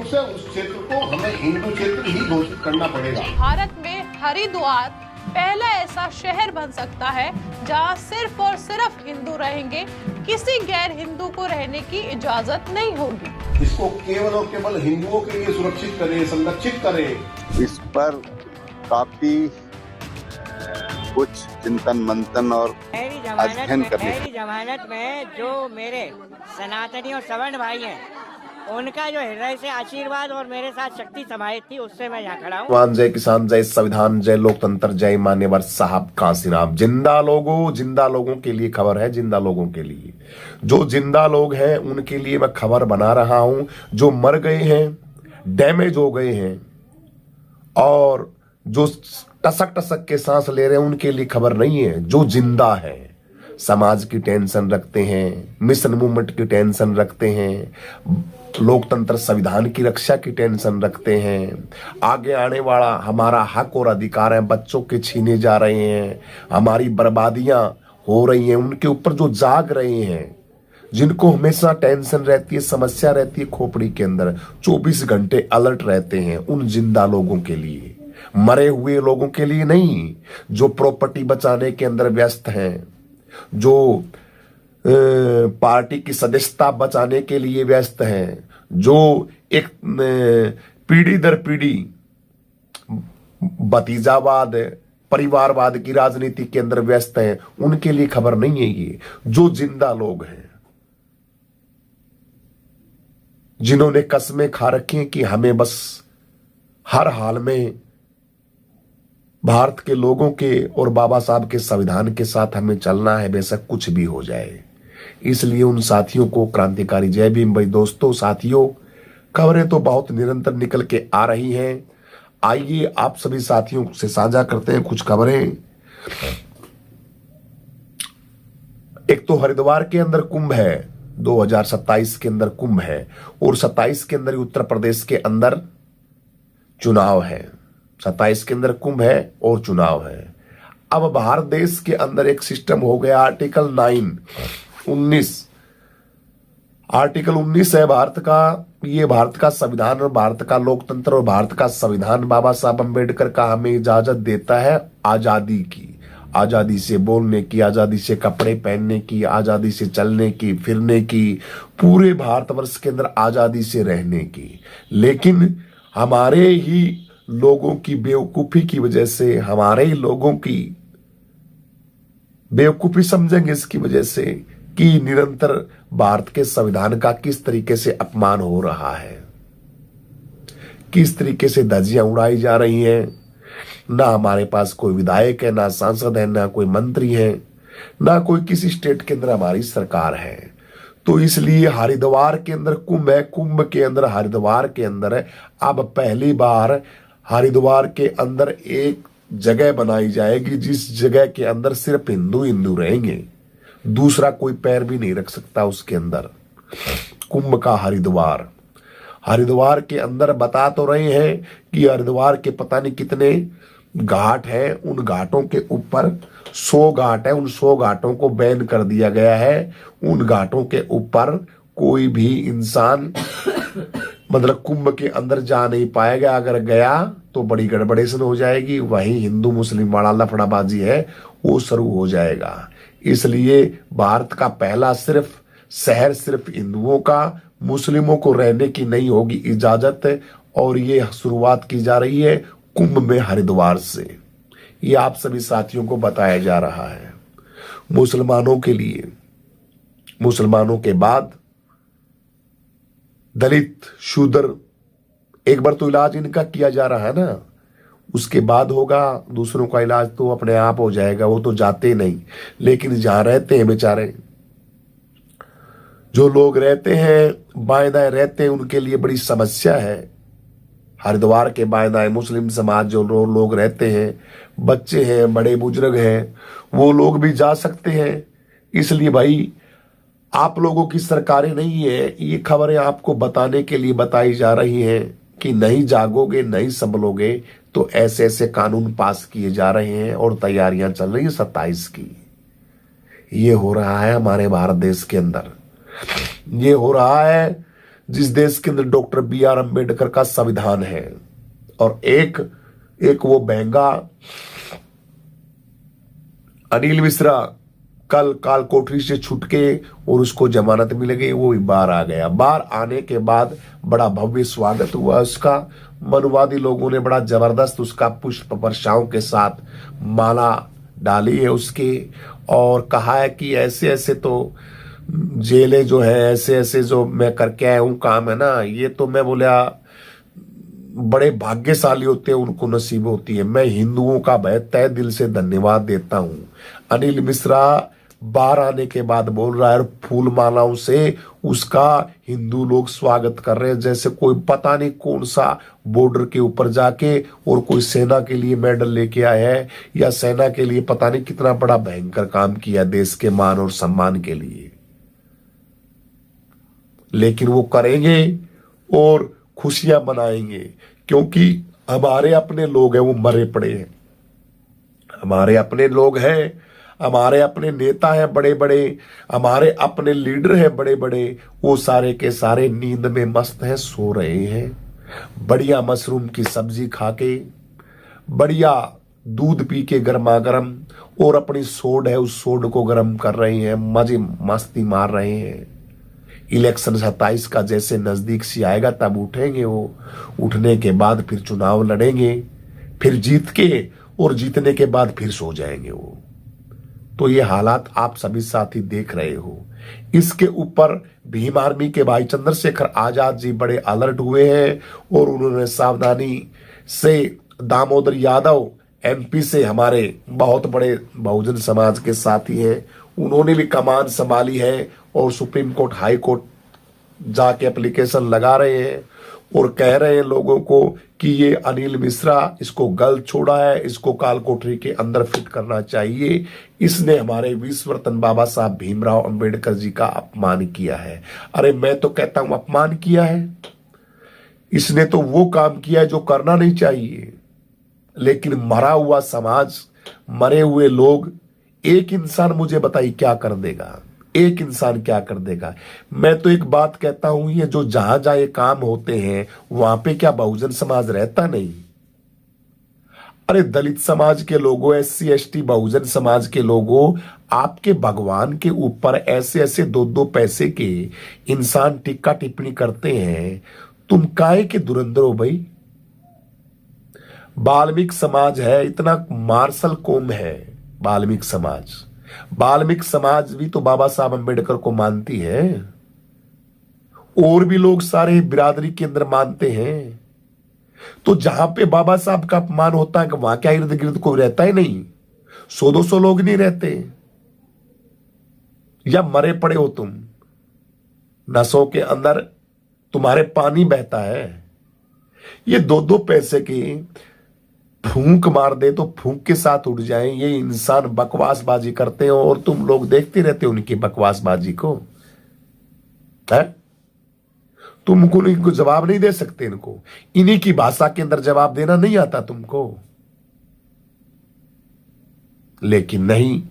रूप से उस क्षेत्र को हमें हिंदू क्षेत्र ही घोषित करना पड़ेगा। भारत में हरिद्वार पहला ऐसा शहर बन सकता है जहां सिर्फ और सिर्फ हिंदू रहेंगे, किसी गैर हिंदू को रहने की इजाजत नहीं होगी। इसको केवल और केवल हिंदुओं के लिए सुरक्षित करें, संरक्षित करें। इस पर काफी कुछ चिंतन मंथन और अध्ययन करने मेरी जमानत में जो मेरे सनातनी और सवर्ण भाई हैं, उनका जो हृदय से आशीर्वाद और मेरे साथ शक्ति समाहित थी, उससे मैं यहाँ खड़ा हूँ। जय किसान, जय संविधान, जय लोकतंत्र, जय मान्यवर साहब काशीनाम। जिंदा लोगों के लिए खबर है, जिंदा लोगों के लिए। जो जिंदा लोग हैं उनके लिए मैं खबर बना रहा हूं। जो मर गए हैं, डैमेज हो गए हैं और जो टसक के सांस ले रहे हैं उनके लिए खबर नहीं है। जो जिंदा है, समाज की टेंशन रखते हैं, मिशन मूवमेंट की टेंशन रखते हैं, लोकतंत्र संविधान की रक्षा की टेंशन रखते हैं, आगे आने वाला हमारा हक और अधिकार है बच्चों के छीने जा रहे हैं, हमारी बर्बादियां हो रही हैं, उनके ऊपर जो जाग रहे हैं, जिनको हमेशा टेंशन रहती है, समस्या रहती है खोपड़ी के अंदर, 24 घंटे अलर्ट रहते हैं, उन जिंदा लोगों के लिए, मरे हुए लोगों के लिए नहीं। जो प्रॉपर्टी बचाने के अंदर व्यस्त हैं, जो पार्टी की सदस्यता बचाने के लिए व्यस्त हैं, जो एक पीढ़ी दर पीढ़ी भतीजावाद, परिवारवाद की राजनीति के अंदर व्यस्त हैं, उनके लिए खबर नहीं है ये। जो जिंदा लोग हैं, जिन्होंने कस्में खा रखी हैं कि हमें बस हर हाल में भारत के लोगों के और बाबा साहब के संविधान के साथ हमें चलना है, बेशक कुछ भी हो जाए। इसलिए उन साथियों को क्रांतिकारी जय भीम। भाई दोस्तों, साथियों, खबरें तो बहुत निरंतर निकल के आ रही हैं। आइए आप सभी साथियों से साझा करते हैं कुछ खबरें। एक तो हरिद्वार के अंदर कुंभ है, 2027 के अंदर कुंभ है, और 27 के अंदर उत्तर प्रदेश के अंदर चुनाव है। 27 के अंदर कुंभ है और चुनाव है। अब भारत देश के अंदर एक सिस्टम हो गया, आर्टिकल 19 है भारत का। ये भारत का संविधान और भारत का लोकतंत्र और भारत का संविधान बाबा साहब अम्बेडकर का हमें इजाजत देता है आजादी की, आजादी से बोलने की, आजादी से कपड़े पहनने की, आजादी से चलने की, फिरने की, पूरे भारतवर्ष के अंदर आजादी से रहने की। लेकिन हमारे ही लोगों की बेवकूफी की वजह से, हमारे ही लोगों की बेवकूफी समझेंगे इसकी वजह से कि निरंतर भारत के संविधान का किस तरीके से अपमान हो रहा है, किस तरीके से धज्जियां उड़ाई जा रही हैं। ना हमारे पास कोई विधायक है, ना सांसद है, ना कोई मंत्री है, ना कोई किसी स्टेट के अंदर हमारी सरकार है। तो इसलिए हरिद्वार के अंदर कुंभ है, कुंभ के अंदर हरिद्वार के अंदर है। अब पहली बार हरिद्वार के अंदर एक जगह बनाई जाएगी जिस जगह के अंदर सिर्फ हिंदू हिंदू रहेंगे, दूसरा कोई पैर भी नहीं रख सकता उसके अंदर। कुंभ का हरिद्वार, हरिद्वार के अंदर बता तो रहे हैं कि हरिद्वार के पता नहीं कितने घाट हैं, उन घाटों के ऊपर 100 घाट है, उन 100 घाटों को बैन कर दिया गया है। उन घाटों के ऊपर कोई भी इंसान मतलब कुंभ के अंदर जा नहीं पाएगा। अगर गया तो बड़ी गड़बड़ेशन हो जाएगी, वहीं हिंदू मुस्लिम वाला लफड़ाबाजी है वो शुरू हो जाएगा। इसलिए भारत का पहला सिर्फ शहर सिर्फ हिंदुओं का, मुस्लिमों को रहने की नहीं होगी इजाजत, और ये शुरुआत की जा रही है कुंभ में हरिद्वार से। ये आप सभी साथियों को बताया जा रहा है। मुसलमानों के लिए, मुसलमानों के बाद दलित, शूद्र, एक बार तो इलाज इनका किया जा रहा है ना, उसके बाद होगा दूसरों का इलाज तो अपने आप हो जाएगा, वो तो जाते नहीं। लेकिन जहां रहते हैं बेचारे, जो लोग रहते हैं बाएं दाएं रहते हैं, उनके लिए बड़ी समस्या है। हरिद्वार के बाएं दाएं मुस्लिम समाज जो लोग रहते हैं, बच्चे हैं, बड़े बुजुर्ग हैं, वो लोग भी जा सकते हैं। इसलिए भाई आप लोगों की सरकारें नहीं है, ये खबरें आपको बताने के लिए बताई जा रही हैं कि नहीं जागोगे, नहीं संभलोगे तो ऐसे ऐसे कानून पास किए जा रहे हैं और तैयारियां चल रही है 27 की। ये हो रहा है हमारे भारत देश के अंदर, ये हो रहा है जिस देश के अंदर डॉक्टर B.R. अम्बेडकर का संविधान है, और एक वो बहंगा अनिल मिश्रा कल काल कोठरी से छूट के और उसको जमानत मिल गई, वो भी बाहर आ गया। बाहर आने के बाद बड़ा भव्य स्वागत हुआ उसका। मनुवादी लोगों ने बड़ा जबरदस्त उसका पुष्प वर्षाओं के साथ माला डाली है उसके, और कहा है कि ऐसे ऐसे तो जेलें जो है, ऐसे ऐसे जो मैं करके आया हूं काम है ना, ये तो मैं बोला बड़े भाग्यशाली होते हैं, उनको नसीब होती है। मैं हिंदुओं का बहुत तहे दिल से धन्यवाद देता हूं। अनिल मिश्रा बाहर आने के बाद बोल रहा है, और फूल मालाओं से उसका हिंदू लोग स्वागत कर रहे हैं, जैसे कोई पता नहीं कौन सा बॉर्डर के ऊपर जाके और कोई सेना के लिए मेडल लेके आया है, या सेना के लिए पता नहीं कितना बड़ा भयंकर काम किया देश के मान और सम्मान के लिए। लेकिन वो करेंगे और खुशियां मनाएंगे, क्योंकि हमारे अपने लोग हैं, वो मरे पड़े हैं। हमारे अपने लोग हैं, हमारे अपने नेता हैं बड़े बड़े, हमारे अपने लीडर हैं बड़े बड़े, वो सारे के सारे नींद में मस्त हैं, सो रहे हैं। बढ़िया मशरूम की सब्जी खा के, बढ़िया दूध पी के गर्मा गर्म, और अपनी सोड है उस सोड को गर्म कर रहे हैं, मजे मस्ती मार रहे हैं। इलेक्शन 27 का जैसे नजदीक सी आएगा तब उठेंगे वो, उठने के बाद फिर चुनाव लड़ेंगे, फिर जीत के, और जीतने के बाद फिर सो जाएंगे वो। तो ये हालात आप सभी साथी देख रहे हो। इसके ऊपर भीम आर्मी के भाई चंद्रशेखर आजाद जी बड़े अलर्ट हुए हैं, और उन्होंने सावधानी से दामोदर यादव MP से हमारे बहुत बड़े बहुजन समाज के साथी हैं, उन्होंने भी कमान संभाली है, और सुप्रीम कोर्ट हाई कोर्ट जाके एप्लीकेशन लगा रहे हैं, और कह रहे हैं लोगों को कि ये अनिल मिश्रा इसको गलत छोड़ा है, इसको काल कोठरी के अंदर फिट करना चाहिए। इसने हमारे विश्व रत्न बाबा साहब भीमराव अंबेडकर जी का अपमान किया है। अरे मैं तो कहता हूं अपमान किया है, इसने तो वो काम किया है जो करना नहीं चाहिए। लेकिन मरा हुआ समाज, मरे हुए लोग, एक इंसान मुझे बताइए क्या कर देगा, एक इंसान क्या कर देगा। मैं तो एक बात कहता हूं, ये जो जहां जहां ये काम होते हैं वहां पे क्या बहुजन समाज रहता नहीं? अरे दलित समाज के लोगों, SC ST बहुजन समाज के लोगों, आपके भगवान के ऊपर ऐसे ऐसे 2-2 पैसे के इंसान टिक्का टिप्पणी करते हैं, तुम काहे के धुरंधर हो भाई? वाल्मीकि समाज है, इतना मार्शल कौम है वाल्मीकि समाज। वाल्मीकि समाज भी तो बाबा साहब अंबेडकर को मानती है, और भी लोग सारे बिरादरी के अंदर मानते हैं। तो जहां पे बाबा साहब का अपमान होता है, वहां क्या इर्द गिर्द कोई रहता ही नहीं? 100-200 लोग नहीं रहते? या मरे पड़े हो तुम? नसों के अंदर तुम्हारे पानी बहता है। ये 2-2 पैसे की फूंक मार दे तो फूंक के साथ उड़ जाए, ये इंसान बकवासबाजी करते हो, और तुम लोग देखते रहते हो उनकी बकवासबाजी को। है तुमको इनको जवाब नहीं दे सकते, इनको इन्हीं की भाषा के अंदर जवाब देना नहीं आता तुमको। लेकिन नहीं,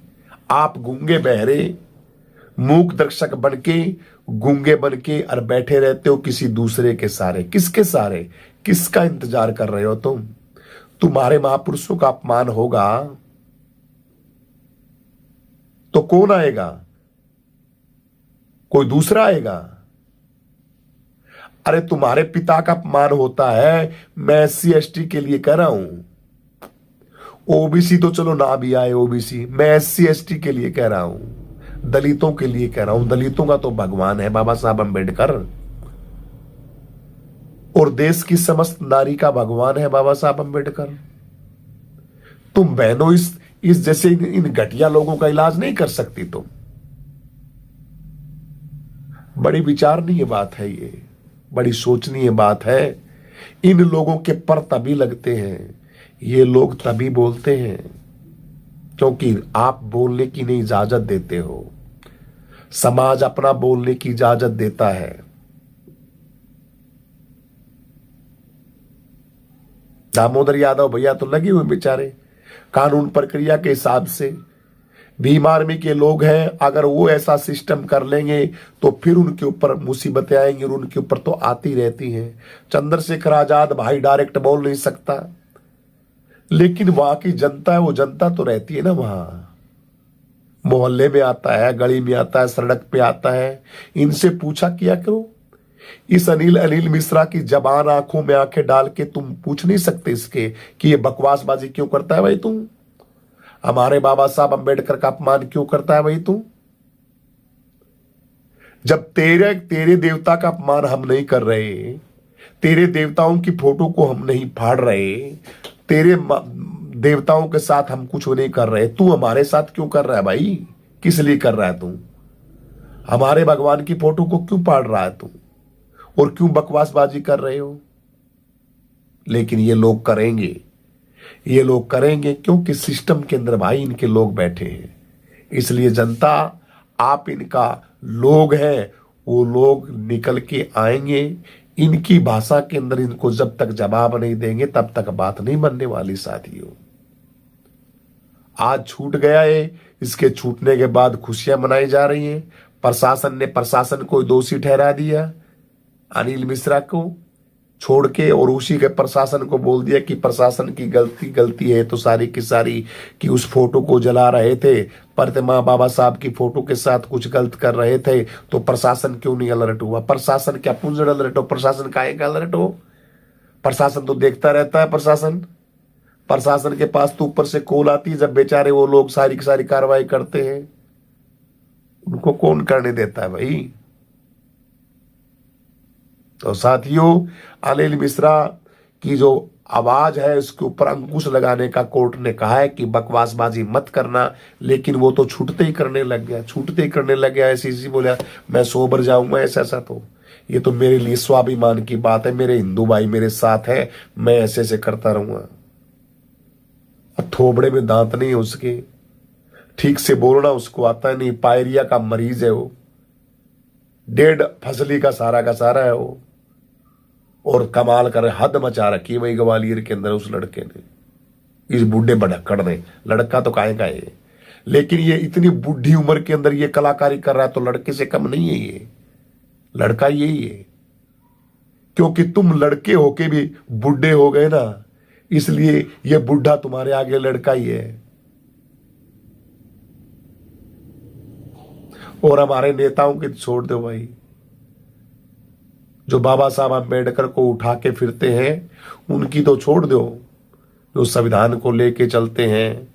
आप गूंगे बहरे मूक दर्शक बनके, गूंगे बनके और बैठे रहते हो किसी दूसरे के सारे। किसके सारे? किसका इंतजार कर रहे हो तुम? तुम्हारे महापुरुषों का अपमान होगा तो कौन आएगा? कोई दूसरा आएगा? अरे तुम्हारे पिता का अपमान होता है, मैं SC ST के लिए कह रहा हूं। OBC तो चलो ना भी आए OBC, मैं SC ST के लिए कह रहा हूं, दलितों के लिए कह रहा हूं। दलितों का तो भगवान है बाबा साहब अंबेडकर, और देश की समस्त नारी का भगवान है बाबा साहब अंबेडकर। तुम बहनों इस जैसे इन घटिया लोगों का इलाज नहीं कर सकती तुम? बड़ी विचारणीय बात है ये, बड़ी सोचनीय बात है। इन लोगों के पर तभी लगते हैं, ये लोग तभी बोलते हैं क्योंकि आप बोलने की नहीं इजाजत देते हो। समाज अपना बोलने की इजाजत देता है। दामोदर यादव भैया तो लगे हुए बेचारे कानून प्रक्रिया के हिसाब से। भीम आर्मी के लोग हैं, अगर वो ऐसा सिस्टम कर लेंगे तो फिर उनके ऊपर मुसीबतें आएंगी, और उनके ऊपर तो आती रहती हैं। चंद्रशेखर आजाद भाई डायरेक्ट बोल नहीं सकता, लेकिन वहां की जनता है, वो जनता तो रहती है ना, वहां मोहल्ले में आता है, गली में आता है, सड़क पे आता है। इनसे पूछा किया करो। इस अनिल मिश्रा की जबान आंखों में आंखें डाल के तुम पूछ नहीं सकते इसके कि ये बकवासबाजी क्यों करता है भाई तू? हमारे बाबा साहब अंबेडकर का अपमान क्यों करता है भाई तू? जब तेरे देवता का अपमान हम नहीं कर रहे, तेरे देवताओं की फोटो को हम नहीं फाड़ रहे, तेरे देवताओं के साथ हम कुछ नहीं कर रहे, तू हमारे साथ क्यों कर रहा है भाई? किस लिए कर रहा है तू? हमारे भगवान की फोटो को क्यों फाड़ रहा है तू? और क्यों बकवासबाजी कर रहे हो? लेकिन ये लोग करेंगे, ये लोग करेंगे क्योंकि सिस्टम के अंदर भाई इनके लोग बैठे हैं। इसलिए जनता, आप इनका लोग हैं, वो लोग निकल के आएंगे। इनकी भाषा के अंदर इनको जब तक जवाब नहीं देंगे तब तक बात नहीं बनने वाली साथियों। आज छूट गया है, इसके छूटने के बाद खुशियां मनाई जा रही हैं। प्रशासन ने प्रशासन को दोषी ठहरा दिया, अनिल मिश्रा को छोड़ के, और उसी के प्रशासन को बोल दिया कि प्रशासन की गलती है तो सारी की सारी, कि उस फोटो को जला रहे थे, प्रतिमा बाबा साहब की फोटो के साथ कुछ गलत कर रहे थे, तो प्रशासन क्यों नहीं अलर्ट हुआ? प्रशासन क्या पुंजड़ अलर्ट हो? प्रशासन काहे का अलर्ट हो? प्रशासन तो देखता रहता है। प्रशासन के पास तो ऊपर से कॉल आती है जब बेचारे वो लोग सारी की सारी कार्रवाई करते हैं। उनको कौन करने देता है भाई? तो साथियों, अनिल मिश्रा की जो आवाज है उसके ऊपर अंकुश लगाने का कोर्ट ने कहा है कि बकवासबाजी मत करना, लेकिन वो तो छूटते ही करने लग गया। ऐसी बोला मैं सोबर जाऊंगा, ऐसा तो ये तो मेरे लिए स्वाभिमान की बात है, मेरे हिंदू भाई मेरे साथ है, मैं ऐसे करता रहूंगा। थोबड़े में दांत नहीं है उसके, ठीक से बोलना उसको आता नहीं, पायरिया का मरीज है वो, 1.5 फसली का सारा है वो। और कमाल कर हद मचा रखी है वही ग्वालियर के अंदर उस लड़के ने, इस बूढ़े भड़क्कड़ ने। लड़का तो काहे का है, लेकिन ये इतनी बुढ़ी उम्र के अंदर ये कलाकारी कर रहा है तो लड़के से कम नहीं है ये, लड़का यही है। क्योंकि तुम लड़के होके भी बुढ़े हो गए ना, इसलिए ये बुढ़ा तुम्हारे आगे लड़का ही है। और हमारे नेताओं की छोड़ दो भाई, जो बाबा साहब अंबेडकर को उठा के फिरते हैं उनकी तो छोड़ दो, जो संविधान को लेके चलते हैं,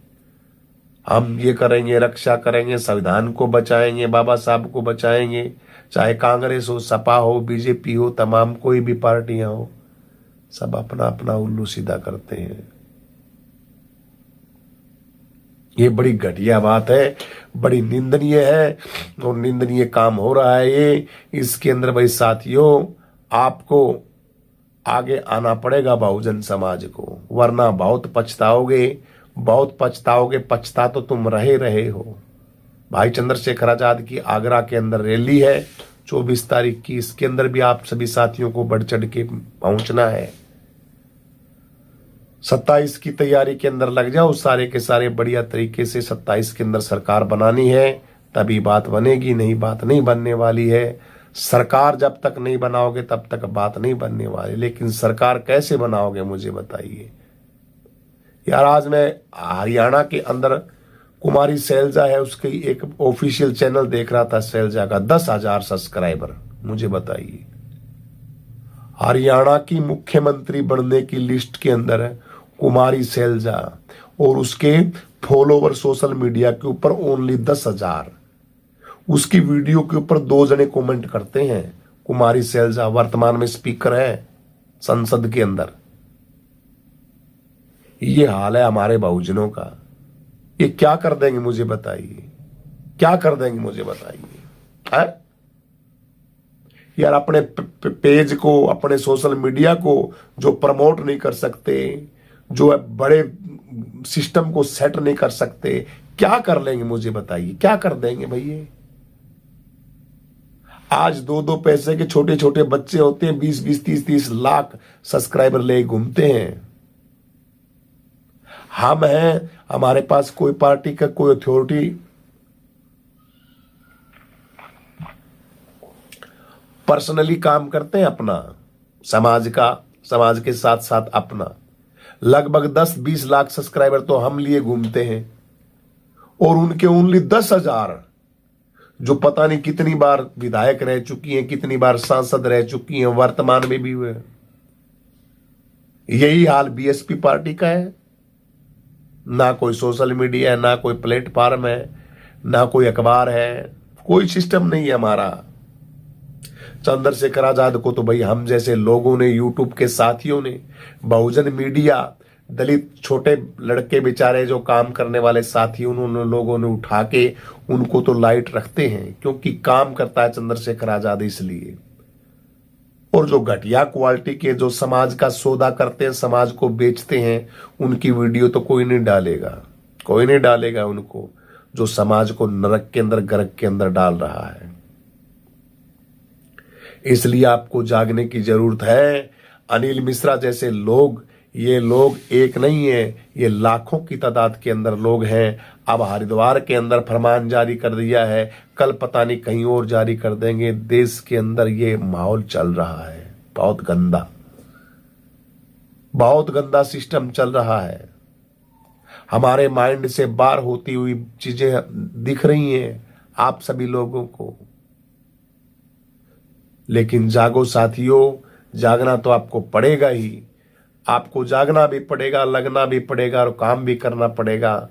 हम ये करेंगे, रक्षा करेंगे, संविधान को बचाएंगे, बाबा साहब को बचाएंगे, चाहे कांग्रेस हो, सपा हो, बीजेपी हो, तमाम कोई भी पार्टियां हो, सब अपना अपना उल्लू सीधा करते हैं। ये बड़ी घटिया बात है, बड़ी निंदनीय है, और निंदनीय काम हो रहा है ये। इसके अंदर भाई साथियों, आपको आगे आना पड़ेगा बहुजन समाज को, वरना बहुत पछताओगे। पछता तो तुम रहे हो। भाई चंद्रशेखर आजाद की आगरा के अंदर रैली है 24 तारीख की, इसके अंदर भी आप सभी साथियों को बढ़ चढ़ के पहुंचना है। 27 की तैयारी के अंदर लग जाओ, सारे के सारे बढ़िया तरीके से 27 के अंदर सरकार बनानी है, तभी बात बनेगी, नहीं बात नहीं बनने वाली है। सरकार जब तक नहीं बनाओगे तब तक बात नहीं बनने वाली। लेकिन सरकार कैसे बनाओगे मुझे बताइए यार। आज मैं हरियाणा के अंदर कुमारी सैलजा है, उसकी एक ऑफिशियल चैनल देख रहा था, सैलजा का 10,000 सब्सक्राइबर। मुझे बताइए, हरियाणा की मुख्यमंत्री बनने की लिस्ट के अंदर है कुमारी सैलजा, और उसके फॉलोवर सोशल मीडिया के ऊपर ओनली 10,000। उसकी वीडियो के ऊपर 2 जने कमेंट करते हैं। कुमारी सैलजा वर्तमान में स्पीकर है संसद के अंदर। ये हाल है हमारे बहुजनों का। ये क्या कर देंगे मुझे बताइए, क्या कर देंगे मुझे बताइए है? यार अपने पेज को, अपने सोशल मीडिया को जो प्रमोट नहीं कर सकते, जो बड़े सिस्टम को सेट नहीं कर सकते, क्या कर लेंगे मुझे बताइए, क्या कर देंगे भैया? आज 2-2 पैसे के छोटे छोटे बच्चे होते हैं, 20-20, 30-30 लाख सब्सक्राइबर ले घूमते हैं। हम हैं, हमारे पास कोई पार्टी का कोई अथॉरिटी पर्सनली काम करते हैं अपना, समाज के साथ साथ अपना। लगभग 10-20 लाख सब्सक्राइबर तो हम लिए घूमते हैं, और उनके ओनली 10,000 जो पता नहीं कितनी बार विधायक रह चुकी हैं, कितनी बार सांसद रह चुकी हैं, वर्तमान में भी हुए। यही हाल बीएसपी पार्टी का है। ना कोई सोशल मीडिया है, ना कोई प्लेटफॉर्म है, ना कोई अखबार है, कोई सिस्टम नहीं है हमारा। चंद्रशेखर आजाद को तो भाई हम जैसे लोगों ने, यूट्यूब के साथियों ने, बहुजन मीडिया, दलित छोटे लड़के बेचारे जो काम करने वाले साथी, उन्होंने लोगों ने उठा के उनको तो लाइट रखते हैं, क्योंकि काम करता है चंद्रशेखर आजाद इसलिए। और जो घटिया क्वालिटी के जो समाज का सौदा करते हैं, समाज को बेचते हैं, उनकी वीडियो तो कोई नहीं डालेगा उनको, जो समाज को नरक के अंदर, गर्क के अंदर डाल रहा है। इसलिए आपको जागने की जरूरत है। अनिल मिश्रा जैसे लोग, ये लोग एक नहीं है, ये लाखों की तादाद के अंदर लोग हैं। अब हरिद्वार के अंदर फरमान जारी कर दिया है, कल पता नहीं कहीं और जारी कर देंगे। देश के अंदर ये माहौल चल रहा है, बहुत गंदा सिस्टम चल रहा है। हमारे माइंड से बाहर होती हुई चीजें दिख रही हैं आप सभी लोगों को। लेकिन जागो साथियों, जागना तो आपको पड़ेगा ही। आपको जागना भी पड़ेगा, लगना भी पड़ेगा और काम भी करना पड़ेगा।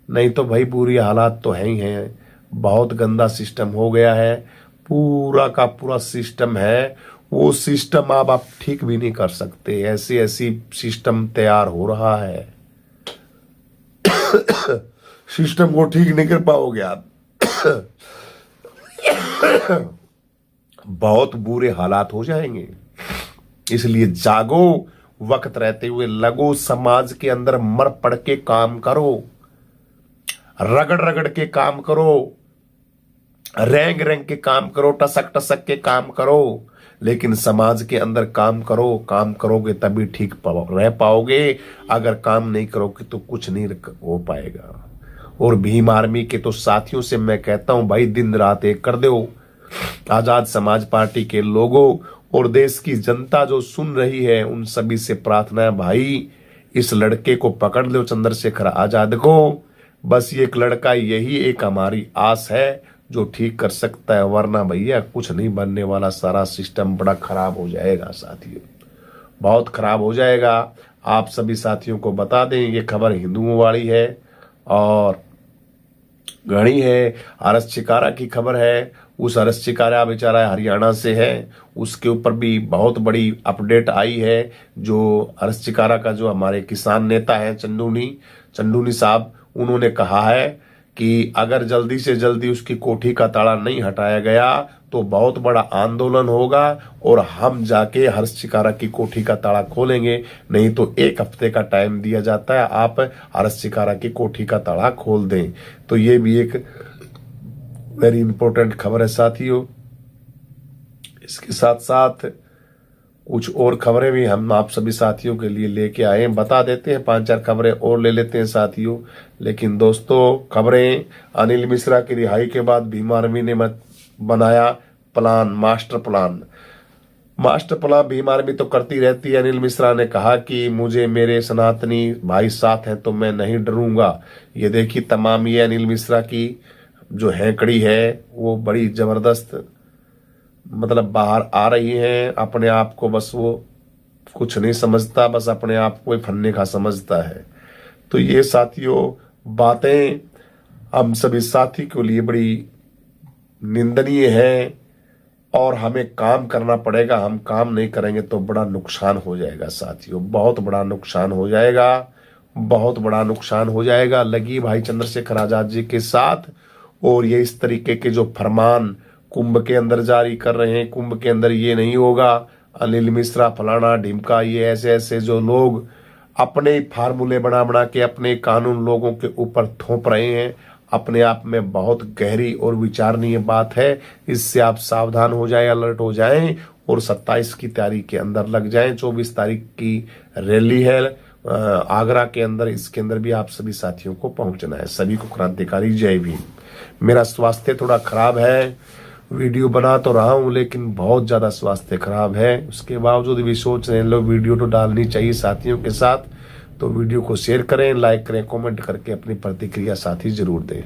नहीं तो भाई बुरी हालात तो है ही हैं। बहुत गंदा सिस्टम हो गया है, पूरा का पूरा सिस्टम है। वो सिस्टम अब आप ठीक भी नहीं कर सकते, ऐसी सिस्टम तैयार हो रहा है। सिस्टम को ठीक नहीं कर पाओगे आप। बहुत बुरे हालात हो जाएंगे। इसलिए जागो, वक्त रहते हुए लगो, समाज के अंदर मर पड़ के काम करो, रगड़ रगड़ के काम करो, रेंग रेंग के काम करो, टसक टसक के काम करो। लेकिन समाज के अंदर काम करो, काम करोगे तभी ठीक रह पाओगे। अगर काम नहीं करोगे तो कुछ नहीं हो पाएगा। और भीम आर्मी के तो साथियों से मैं कहता हूं भाई, दिन रात एक कर दो। आजाद समाज पार्टी के लोगों और देश की जनता जो सुन रही है, उन सभी से प्रार्थना है भाई, इस लड़के को पकड़ लो, चंद्रशेखर आजाद को। बस ये एक लड़का, यही एक हमारी आस है जो ठीक कर सकता है, वरना भैया कुछ नहीं बनने वाला। सारा सिस्टम बड़ा खराब हो जाएगा साथियों, बहुत खराब हो जाएगा। आप सभी साथियों को बता दें, ये खबर हिंदुओं वाली है और घड़ी है। अरस चिकारा की खबर है। उस अरस चिकारा बेचारा हरियाणा से है, उसके ऊपर भी बहुत बड़ी अपडेट आई है। जो अरस चिकारा का जो हमारे किसान नेता है चंदूनी साहब, उन्होंने कहा है कि अगर जल्दी से जल्दी उसकी कोठी का ताला नहीं हटाया गया तो बहुत बड़ा आंदोलन होगा और हम जाके हर्ष चिकारा की कोठी का ताला खोलेंगे। नहीं तो 1 हफ्ते का टाइम दिया जाता है, आप हर्ष चिकारा की कोठी का ताला खोल दें। तो ये भी एक वेरी इंपॉर्टेंट खबर है साथियों। इसके साथ साथ कुछ और खबरें भी हम आप सभी साथियों के लिए लेके आए हैं, बता देते हैं। 5-4 खबरें और ले लेते हैं साथियों। लेकिन दोस्तों, खबरें अनिल मिश्रा की रिहाई के बाद भीम आर्मी ने बनाया plan, master plan Bhim army तो करती रहती है। अनिल मिश्रा ने कहा कि मुझे मेरे सनातनी भाई साथ हैं तो मैं नहीं डरूंगा। ये देखिए, तमाम ये अनिल मिश्रा की जो हैकड़ी है वो बड़ी जबरदस्त मतलब बाहर आ रही है। अपने आप को बस वो कुछ नहीं समझता, बस अपने आप को फन्ने का समझता है। तो ये साथियों बातें हम सभी साथी के लिए बड़ी निंदनीय है और हमें काम करना पड़ेगा। हम काम नहीं करेंगे तो बड़ा नुकसान हो जाएगा साथियों, बहुत बड़ा नुकसान हो जाएगा, बहुत बड़ा नुकसान हो जाएगा। लगी भाई चंद्रशेखर आजाद जी के साथ। और ये इस तरीके के जो फरमान कुंभ के अंदर जारी कर रहे हैं, कुंभ के अंदर ये नहीं होगा, अनिल मिश्रा फलाना ढिमका, ये ऐसे जो लोग अपने फार्मूले बना के अपने कानून लोगों के ऊपर थोप रहे हैं, अपने आप में बहुत गहरी और विचारणीय बात है। इससे आप सावधान हो जाएं, अलर्ट हो जाएं और 27 की तारीख के अंदर लग जाएं। 24 तारीख की रैली है आगरा के अंदर, इसके अंदर भी आप सभी साथियों को पहुंचना है। सभी को क्रांतिकारी जय भीम। मेरा स्वास्थ्य थोड़ा खराब है, वीडियो बना तो रहा हूं लेकिन बहुत ज्यादा स्वास्थ्य खराब है, उसके बावजूद भी सोच रहे हैं लोग वीडियो तो डालनी चाहिए साथियों के साथ। तो वीडियो को शेयर करें, लाइक करें, कमेंट करके अपनी प्रतिक्रिया साथी जरूर दें।